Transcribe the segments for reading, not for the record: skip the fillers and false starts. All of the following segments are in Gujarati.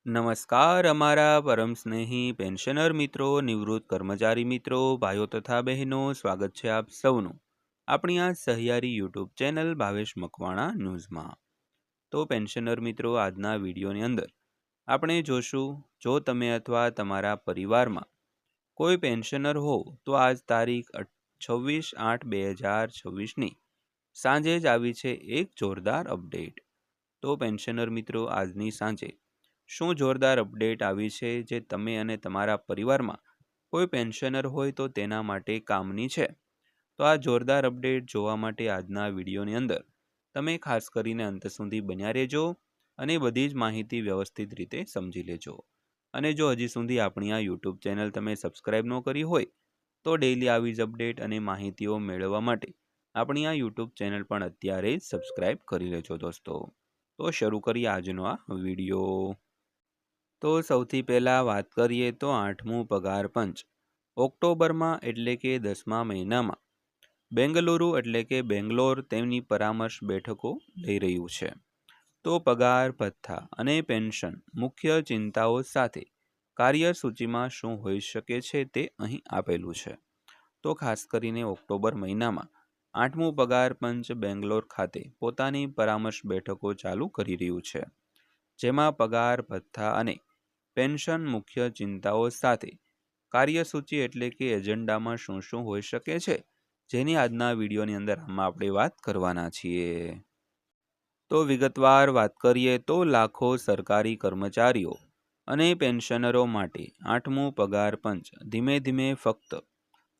નમસ્કાર અમારા પરમ સ્નેહી પેન્શનર મિત્રો, નિવૃત્ત કર્મચારી મિત્રો, ભાઈઓ તથા બહેનો, સ્વાગત છે આપ સૌનું આપણી આ સહિયારી યુટ્યુબ ચેનલ ભાવેશ મકવાણા ન્યૂઝમાં। તો પેન્શનર મિત્રો, આજના વિડીયોની અંદર આપણે જોશું, જો તમે અથવા તમારા પરિવારમાં કોઈ પેન્શનર હો તો આજ તારીખ 26/8/2026ની સાંજે જ આવી છે એક જોરદાર અપડેટ। તો પેન્શનર મિત્રો, આજની સાંજે શું જોરદાર અપડેટ આવી છે જે તમે અને તમારા પરિવારમાં કોઈ પેન્શનર હોય તો તેના માટે કામની છે? તો આ જોરદાર અપડેટ જોવા માટે આજના વિડીયોની અંદર તમે ખાસ કરીને અંત સુધી બન્યા રહેજો અને બધી જ માહિતી વ્યવસ્થિત રીતે સમજી લેજો। અને જો હજી સુધી આપણી આ યુટ્યુબ ચેનલ તમે સબસ્ક્રાઈબ ન કરી હોય તો ડેઈલી આવી જ અપડેટ અને માહિતીઓ મેળવવા માટે આપણી આ યુટ્યુબ ચેનલ પણ અત્યારે જ સબસ્ક્રાઈબ કરી લેજો દોસ્તો। તો શરૂ કરીએ આજનો આ વિડીયો। તો સૌથી પહેલાં વાત કરીએ તો 8મું પગાર પંચ ઓક્ટોબરમાં એટલે કે 10મા મહિનામાં બેંગલુરુ એટલે કે બેંગ્લોર તેમની પરામર્શ બેઠકો લઈ રહ્યું છે। તો પગાર ભથ્થા અને પેન્શન મુખ્ય ચિંતાઓ સાથે કાર્યસૂચિમાં શું હોઈ શકે છે તે અહીં આપેલું છે। તો ખાસ કરીને ઓક્ટોબર મહિનામાં 8મું પગાર પંચ બેંગ્લોર ખાતે પોતાની પરામર્શ બેઠકો ચાલુ કરી રહ્યું છે, જેમાં પગાર ભથ્થા અને પેન્શન મુખ્ય ચિંતાઓ સાથે કાર્યસૂચિ એટલે કે એજન્ડામાં શું શું હોઈ શકે છે, જેની આજના વિડીયોની અંદર આપણે વાત કરવાના છીએ। તો વિગતવાર વાત કરીએ તો લાખો સરકારી કર્મચારીઓ અને પેન્શનરો માટે 8મું પગાર પંચ ધીમે ધીમે ફક્ત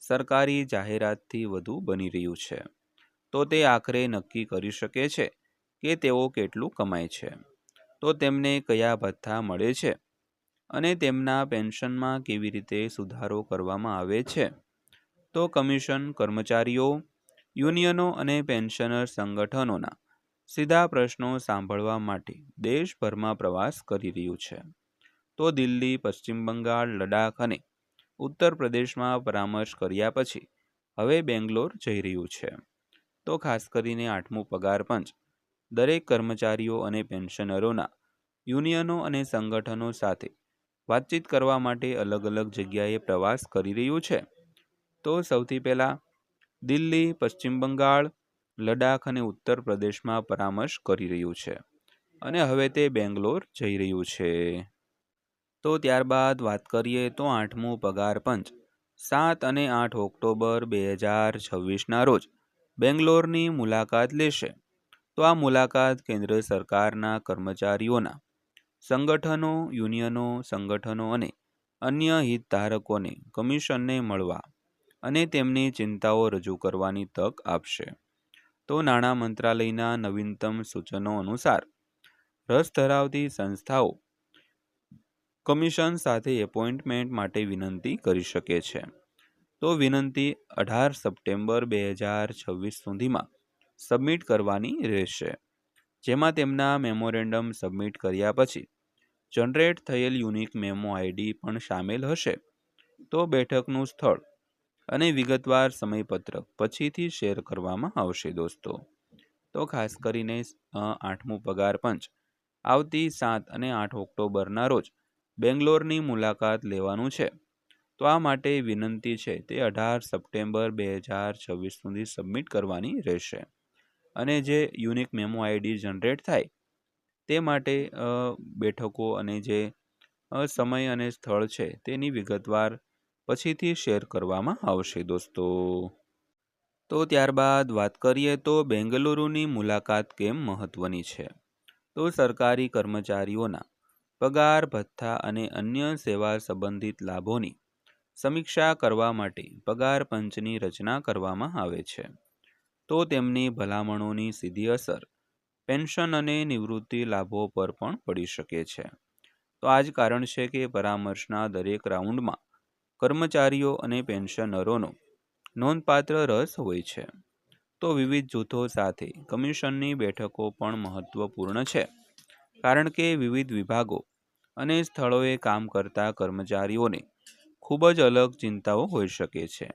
સરકારી જાહેરાતથી વધુ બની રહ્યું છે। તો તે આખરે નક્કી કરી શકે છે કે તેઓ કેટલું કમાય છે, તો તેમને કયા ભથ્થા મળે છે અને તેમના પેન્શનમાં કેવી રીતે સુધારો કરવામાં આવે છે। તો કમિશન કર્મચારીઓ, યુનિયનો અને પેન્શનર સંગઠનોના સીધા પ્રશ્નો સાંભળવા માટે દેશભરમાં પ્રવાસ કરી રહ્યું છે। તો દિલ્હી, પશ્ચિમ બંગાળ, લડાખ અને ઉત્તર પ્રદેશમાં પરામર્શ કર્યા પછી હવે બેંગ્લોર જઈ રહ્યું છે। તો ખાસ કરીને 8મું પગાર પંચ દરેક કર્મચારીઓ અને પેન્શનરોના યુનિયનો અને સંગઠનો સાથે વાતચીત કરવા માટે અલગ અલગ જગ્યાએ પ્રવાસ કરી રહ્યું છે। તો સૌથી પહેલાં દિલ્હી, પશ્ચિમ બંગાળ, લડાખ અને ઉત્તર પ્રદેશમાં પરામર્શ કરી રહ્યું છે અને હવે તે બેંગ્લોર જઈ રહ્યું છે। તો ત્યારબાદ વાત કરીએ તો 8મું પગાર પંચ 7 અને 8 ઓક્ટોબર 2026ના રોજ બેંગ્લોરની મુલાકાત લેશે। તો આ મુલાકાત કેન્દ્ર સરકારના કર્મચારીઓના સંગઠનો, યુનિયનો, સંગઠનો અને અન્ય હિતધારકોને કમિશનને મળવા અને તેમની ચિંતાઓ રજૂ કરવાની તક આપશે। તો નાણાં મંત્રાલયના નવીનતમ સૂચનો અનુસાર રસ ધરાવતી સંસ્થાઓ કમિશન સાથે એપોઇન્ટમેન્ટ માટે વિનંતી કરી શકે છે। તો વિનંતી 18 સપ્ટેમ્બર 2026 સુધીમાં સબમિટ કરવાની રહેશે, જેમાં તેમના મેમોરેન્ડમ સબમિટ કર્યા પછી જનરેટ થયેલ યુનિક મેમો આઈડી પણ સામેલ હશે। તો બેઠકનું સ્થળ અને વિગતવાર સમયપત્રક પછીથી શેર કરવામાં આવશે દોસ્તો। તો ખાસ કરીને 8મું પગાર પંચ આવતી 7 અને 8 ઓક્ટોબરના રોજ બેંગ્લોરની મુલાકાત લેવાનું છે। તો આ માટે વિનંતી છે તે 18 સપ્ટેમ્બર 2026 સુધી સબમિટ કરવાની રહેશે અને જે યુનિક મેમો આઈડી જનરેટ થાય તે માટે બેઠકો અને જે સમય અને સ્થળ છે તેની વિગતવાર પછીથી શેર કરવામાં આવશે દોસ્તો। તો ત્યારબાદ વાત કરીએ તો બેંગલુરુની મુલાકાત કેમ મહત્વની છે। તો સરકારી કર્મચારીઓના પગાર ભથ્થા અને અન્ય સેવા સંબંધિત લાભોની સમીક્ષા કરવા માટે પગાર પંચની રચના કરવામાં આવે છે। તો તેમની ભલામણોની સીધી અસર પેન્શન અને નિવૃત્તિ લાભો પર પણ પડી શકે છે। તો આ જ કારણ છે કે પરામર્શના દરેક રાઉન્ડમાં કર્મચારીઓ અને પેન્શનરોનો નોંધપાત્ર રસ હોય છે। તો વિવિધ જૂથો સાથે કમિશનની બેઠકો પણ મહત્વપૂર્ણ છે, કારણ કે વિવિધ વિભાગો અને સ્થળોએ કામ કરતા કર્મચારીઓને ખૂબ જ અલગ ચિંતાઓ હોઈ શકે છે।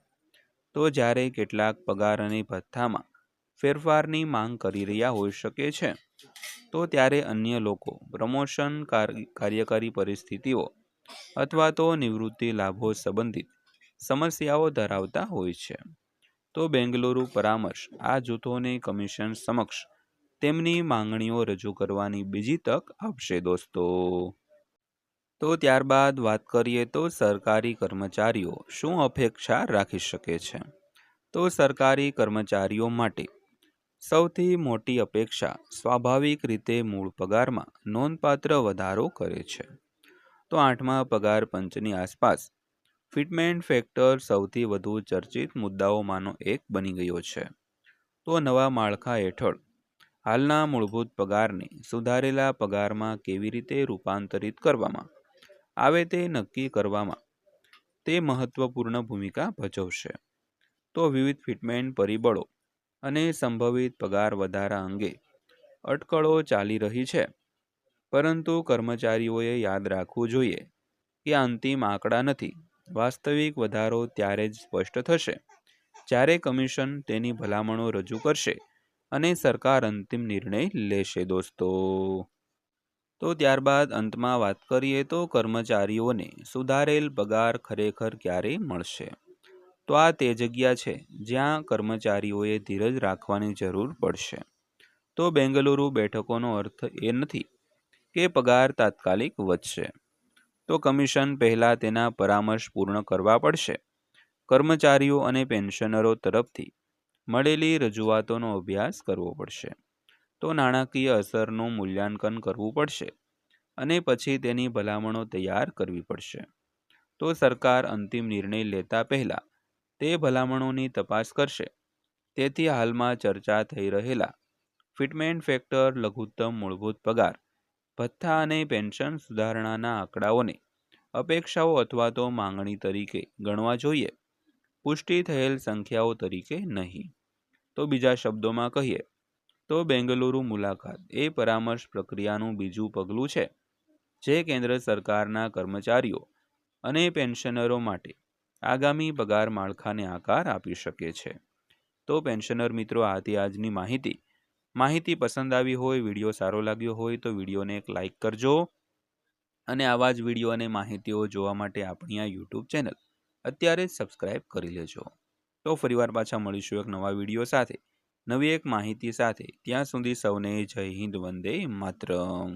તો જ્યારે કેટલાક પગાર અને ભથ્થામાં ફેરફારની માંગ કરી રહ્યા હોઈ શકે છે, તો ત્યારે અન્ય લોકો પ્રમોશન, કાર્યકારી પરિસ્થિતિઓ અથવા તો નિવૃત્તિ લાભો સંબંધિત સમસ્યાઓ ધરાવતા હોય છે. તો બેંગલુરુ પરામર્શ આ જૂથોને કમિશન સમક્ષ તેમની માંગણીઓ રજૂ કરવાની બીજી તક આપશે દોસ્તો. તો ત્યારબાદ વાત કરીએ તો સરકારી કર્મચારીઓ શું અપેક્ષા રાખી શકે છે. તો સરકારી કર્મચારીઓ માટે સૌથી મોટી અપેક્ષા સ્વાભાવિક રીતે મૂળ પગારમાં નોંધપાત્ર વધારો કરે છે. તો 8મા પગાર પંચની આસપાસ ફિટમેન્ટ ફેક્ટર સૌથી વધુ ચર્ચિત મુદ્દાઓમાંનો એક બની ગયો છે. તો નવા માળખા હેઠળ હાલના મૂળભૂત પગારને સુધારેલા પગારમાં કેવી રીતે રૂપાંતરિત કરવામાં આવે તે નક્કી કરવામાં તે મહત્વપૂર્ણ ભૂમિકા ભજવશે. તો વિવિધ ફિટમેન્ટ પરિબળો અને સંભવિત પગાર વધારા અંગે અટકળો ચાલી રહી છે, પરંતુ કર્મચારીઓએ યાદ રાખવું જોઈએ કે અંતિમ આંકડા નથી. વાસ્તવિક વધારો ત્યારે જ સ્પષ્ટ થશે જ્યારે કમિશન તેની ભલામણો રજૂ કરશે અને સરકાર અંતિમ નિર્ણય લેશે દોસ્તો. તો ત્યારબાદ અંતમાં વાત કરીએ તો કર્મચારીઓને સુધારેલ પગાર ખરેખર ક્યારે મળશે. તો આ તે જગ્યા છે જ્યાં કર્મચારીઓએ ધીરજ રાખવાની જરૂર પડશે. તો બેંગલુરુ બેઠકોનો અર્થ એ નથી કે પગાર તાત્કાલિક વધશે. તો કમિશન પહેલા તેના પરામર્શ પૂર્ણ કરવા પડશે. કર્મચારીઓ અને પેન્શનરો તરફથી મળેલી રજૂઆતોનો અભ્યાસ કરવો પડશે. તો નાણાકીય અસરનું મૂલ્યાંકન કરવું પડશે અને પછી તેની ભલામણો તૈયાર કરવી પડશે. તો સરકાર અંતિમ નિર્ણય લેતા પહેલા તે ભલામણોની તપાસ કરશે. તેથી હાલમાં ચર્ચા થઈ રહેલા ફિટમેન્ટ ફેક્ટર, લઘુત્તમ મૂળભૂત પગાર, ભથ્થા અને પેન્શન સુધારણાના આંકડાઓને અપેક્ષાઓ અથવા તો માંગણી તરીકે ગણવા જોઈએ, પુષ્ટિ થયેલ સંખ્યાઓ તરીકે નહીં. તો બીજા શબ્દોમાં કહીએ તો બેંગલુરુ મુલાકાત એ પરામર્શ પ્રક્રિયાનું બીજું પગલું છે જે કેન્દ્ર સરકારના કર્મચારીઓ અને પેન્શનરો માટે આગામી પગાર માળખાને આકાર આપી શકે છે. તો પેન્શનર મિત્રો, આ હતી આજની માહિતી પસંદ આવી હોય, વિડીયો સારો લાગ્યો હોય તો વિડીયોને એક લાઈક કરજો અને આવા જ વિડીયો અને માહિતીઓ જોવા માટે આપણી આ યુટ્યુબ ચેનલ અત્યારે જ સબસ્ક્રાઈબ કરી લેજો. તો ફરીવાર પાછા મળીશું એક નવા વિડીયો સાથે, નવી એક માહિતી સાથે. ત્યાં સુધી સૌને જય હિન્દ, વંદે માતરમ.